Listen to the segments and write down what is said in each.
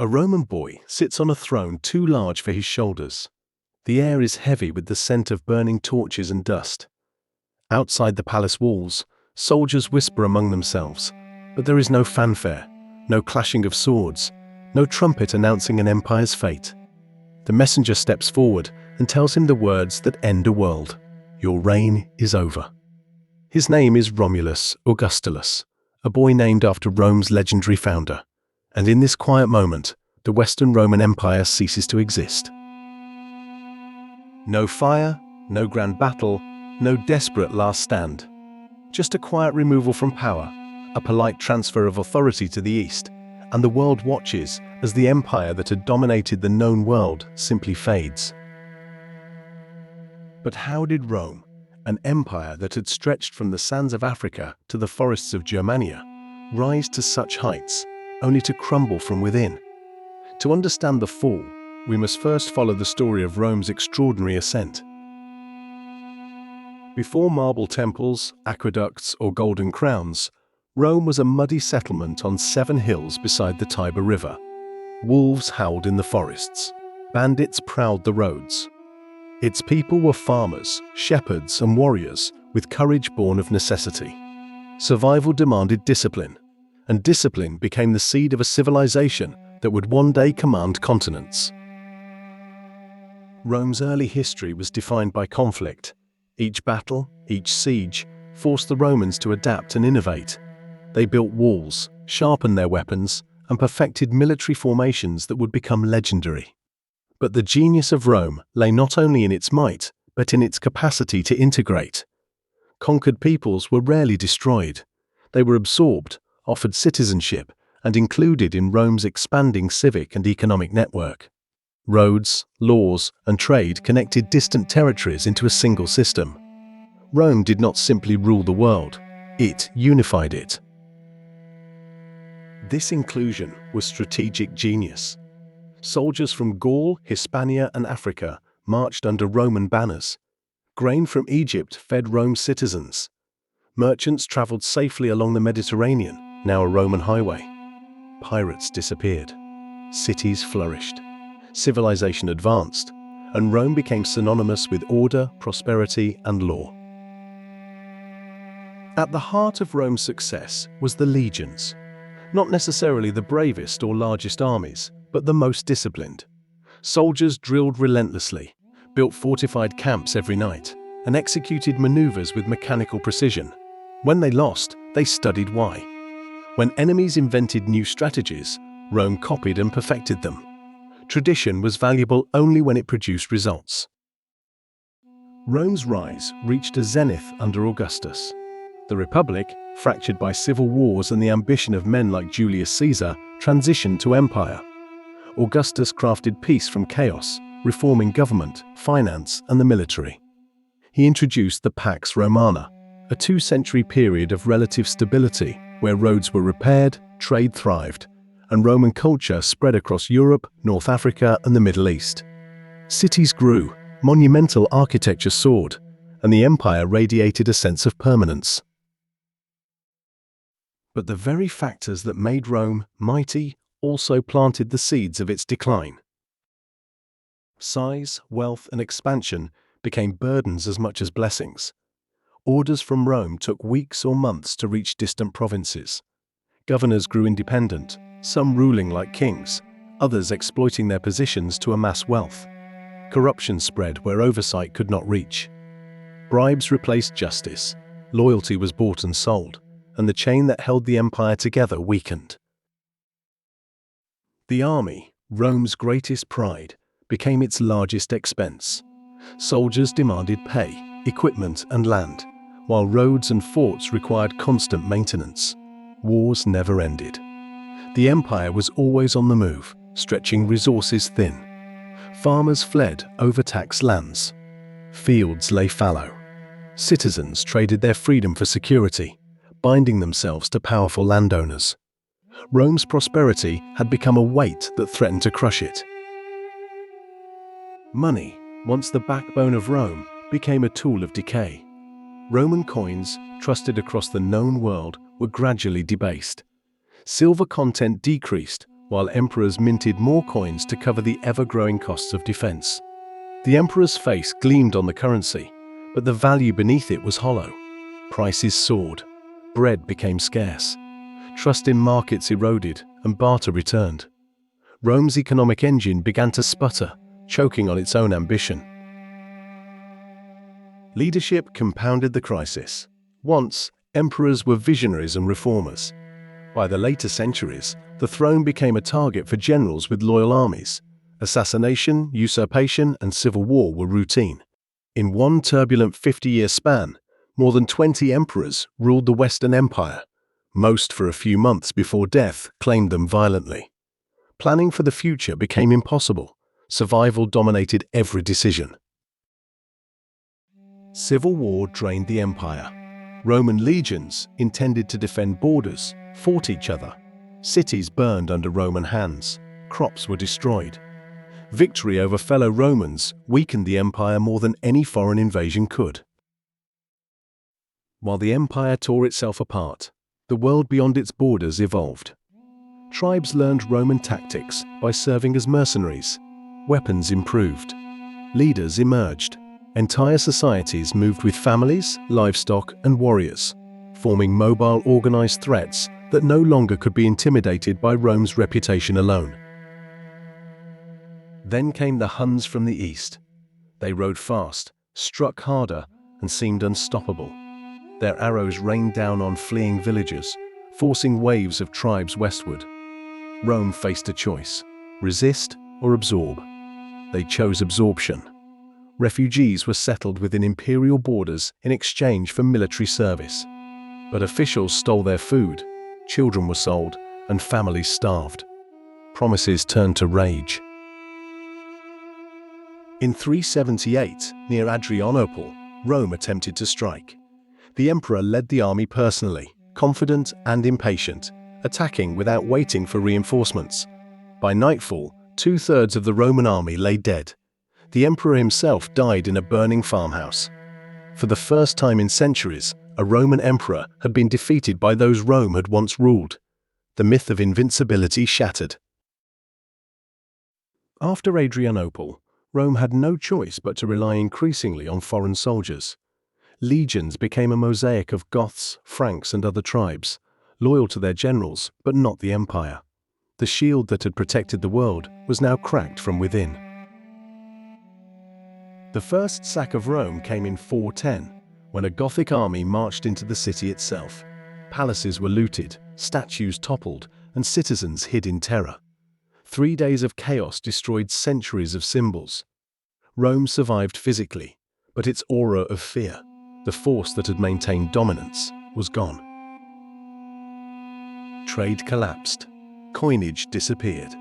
A Roman boy sits on a throne too large for his shoulders. The air is heavy with the scent of burning torches and dust. Outside the palace walls, soldiers whisper among themselves, but there is no fanfare, no clashing of swords, no trumpet announcing an empire's fate. The messenger steps forward and tells him the words that end a world. Your reign is over. His name is Romulus Augustulus, a boy named after Rome's legendary founder. And in this quiet moment, the Western Roman Empire ceases to exist. No fire, no grand battle, no desperate last stand. Just a quiet removal from power, a polite transfer of authority to the east, and the world watches as the empire that had dominated the known world simply fades. But how did Rome, an empire that had stretched from the sands of Africa to the forests of Germania, rise to such heights, only to crumble from within? To understand the fall, we must first follow the story of Rome's extraordinary ascent. Before marble temples, aqueducts, or golden crowns, Rome was a muddy settlement on 7 hills beside the Tiber River. Wolves howled in the forests. Bandits prowled the roads. Its people were farmers, shepherds, and warriors, with courage born of necessity. Survival demanded discipline, and discipline became the seed of a civilization that would one day command continents. Rome's early history was defined by conflict. Each battle, each siege, forced the Romans to adapt and innovate. They built walls, sharpened their weapons, and perfected military formations that would become legendary. But the genius of Rome lay not only in its might, but in its capacity to integrate. Conquered peoples were rarely destroyed. They were absorbed, offered citizenship, and included in Rome's expanding civic and economic network. Roads, laws, and trade connected distant territories into a single system. Rome did not simply rule the world, it unified it. This inclusion was strategic genius. Soldiers from Gaul, Hispania, and Africa marched under Roman banners. Grain from Egypt fed Rome's citizens. Merchants traveled safely along the Mediterranean, now a Roman highway. Pirates disappeared. Cities flourished. Civilization advanced, and Rome became synonymous with order, prosperity, and law. At the heart of Rome's success was the legions. Not necessarily the bravest or largest armies, but the most disciplined. Soldiers drilled relentlessly, built fortified camps every night, and executed maneuvers with mechanical precision. When they lost, they studied why. When enemies invented new strategies, Rome copied and perfected them. Tradition was valuable only when it produced results. Rome's rise reached a zenith under Augustus. The Republic, fractured by civil wars and the ambition of men like Julius Caesar, transitioned to empire. Augustus crafted peace from chaos, reforming government, finance, and the military. He introduced the Pax Romana, a 2-century period of relative stability where roads were repaired, trade thrived, and Roman culture spread across Europe, North Africa, and the Middle East. Cities grew, monumental architecture soared, and the empire radiated a sense of permanence. But the very factors that made Rome mighty also planted the seeds of its decline. Size, wealth, and expansion became burdens as much as blessings. Orders from Rome took weeks or months to reach distant provinces. Governors grew independent, some ruling like kings, others exploiting their positions to amass wealth. Corruption spread where oversight could not reach. Bribes replaced justice, loyalty was bought and sold, and the chain that held the empire together weakened. The army, Rome's greatest pride, became its largest expense. Soldiers demanded pay, equipment, and land, while roads and forts required constant maintenance. Wars never ended. The empire was always on the move, stretching resources thin. Farmers fled overtaxed lands. Fields lay fallow. Citizens traded their freedom for security, binding themselves to powerful landowners. Rome's prosperity had become a weight that threatened to crush it. Money, once the backbone of Rome, became a tool of decay. Roman coins, trusted across the known world, were gradually debased. Silver content decreased, while emperors minted more coins to cover the ever-growing costs of defense. The emperor's face gleamed on the currency, but the value beneath it was hollow. Prices soared. Bread became scarce. Trust in markets eroded, and barter returned. Rome's economic engine began to sputter, choking on its own ambition. Leadership compounded the crisis. Once, emperors were visionaries and reformers. By the later centuries, the throne became a target for generals with loyal armies. Assassination, usurpation, and civil war were routine. In one turbulent 50-year span, more than 20 emperors ruled the Western Empire, most for a few months before death claimed them violently. Planning for the future became impossible. Survival dominated every decision. Civil war drained the empire. Roman legions, intended to defend borders, fought each other. Cities burned under Roman hands. Crops were destroyed. Victory over fellow Romans weakened the empire more than any foreign invasion could. While the empire tore itself apart, the world beyond its borders evolved. Tribes learned Roman tactics by serving as mercenaries. Weapons improved. Leaders emerged. Entire societies moved with families, livestock, and warriors, forming mobile, organized threats that no longer could be intimidated by Rome's reputation alone. Then came the Huns from the east. They rode fast, struck harder, and seemed unstoppable. Their arrows rained down on fleeing villagers, forcing waves of tribes westward. Rome faced a choice: resist or absorb. They chose absorption. Refugees were settled within imperial borders in exchange for military service. But officials stole their food, children were sold, and families starved. Promises turned to rage. In 378, near Adrianople, Rome attempted to strike. The emperor led the army personally, confident and impatient, attacking without waiting for reinforcements. By nightfall, 2/3 of the Roman army lay dead. The emperor himself died in a burning farmhouse. For the first time in centuries, a Roman emperor had been defeated by those Rome had once ruled. The myth of invincibility shattered. After Adrianople, Rome had no choice but to rely increasingly on foreign soldiers. Legions became a mosaic of Goths, Franks, and other tribes, loyal to their generals but not the empire. The shield that had protected the world was now cracked from within. The first sack of Rome came in 410, when a Gothic army marched into the city itself. Palaces were looted, statues toppled, and citizens hid in terror. 3 days of chaos destroyed centuries of symbols. Rome survived physically, but its aura of fear, the force that had maintained dominance, was gone. Trade collapsed. Coinage disappeared.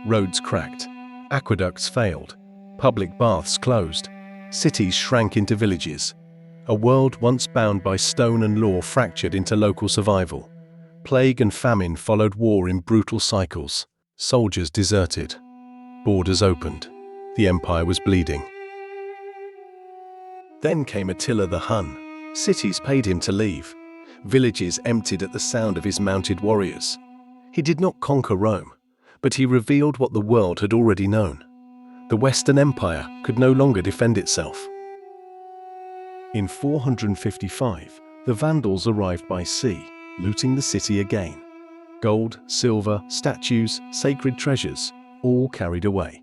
Roads cracked. Aqueducts failed. Public baths closed. Cities shrank into villages. A world once bound by stone and law fractured into local survival. Plague and famine followed war in brutal cycles. Soldiers deserted. Borders opened. The empire was bleeding. Then came Attila the Hun. Cities paid him to leave. Villages emptied at the sound of his mounted warriors. He did not conquer Rome, but he revealed what the world had already known. The Western Empire could no longer defend itself. In 455, the Vandals arrived by sea, looting the city again. Gold, silver, statues, sacred treasures, all carried away.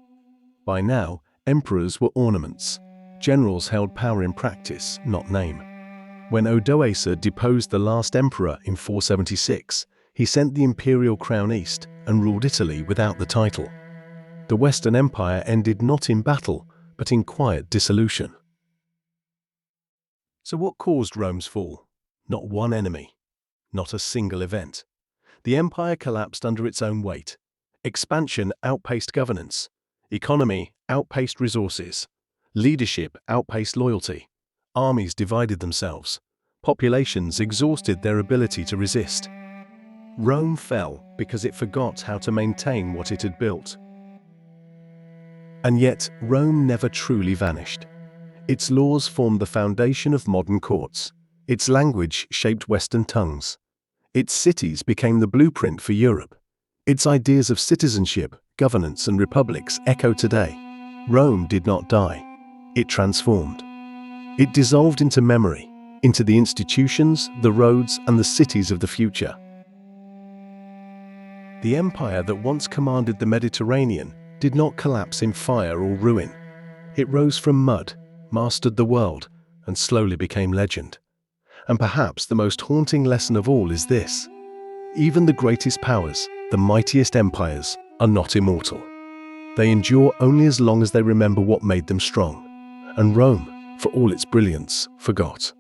By now, emperors were ornaments. Generals held power in practice, not name. When Odoacer deposed the last emperor in 476, he sent the imperial crown east and ruled Italy without the title. The Western Empire ended not in battle, but in quiet dissolution. So what caused Rome's fall? Not one enemy. Not a single event. The empire collapsed under its own weight. Expansion outpaced governance. Economy outpaced resources. Leadership outpaced loyalty. Armies divided themselves. Populations exhausted their ability to resist. Rome fell because it forgot how to maintain what it had built. And yet, Rome never truly vanished. Its laws formed the foundation of modern courts. Its language shaped Western tongues. Its cities became the blueprint for Europe. Its ideas of citizenship, governance, and republics echo today. Rome did not die. It transformed. It dissolved into memory, into the institutions, the roads, and the cities of the future. The empire that once commanded the Mediterranean did not collapse in fire or ruin. It rose from mud, mastered the world, and slowly became legend. And perhaps the most haunting lesson of all is this: even the greatest powers, the mightiest empires, are not immortal. They endure only as long as they remember what made them strong. And Rome, for all its brilliance, forgot.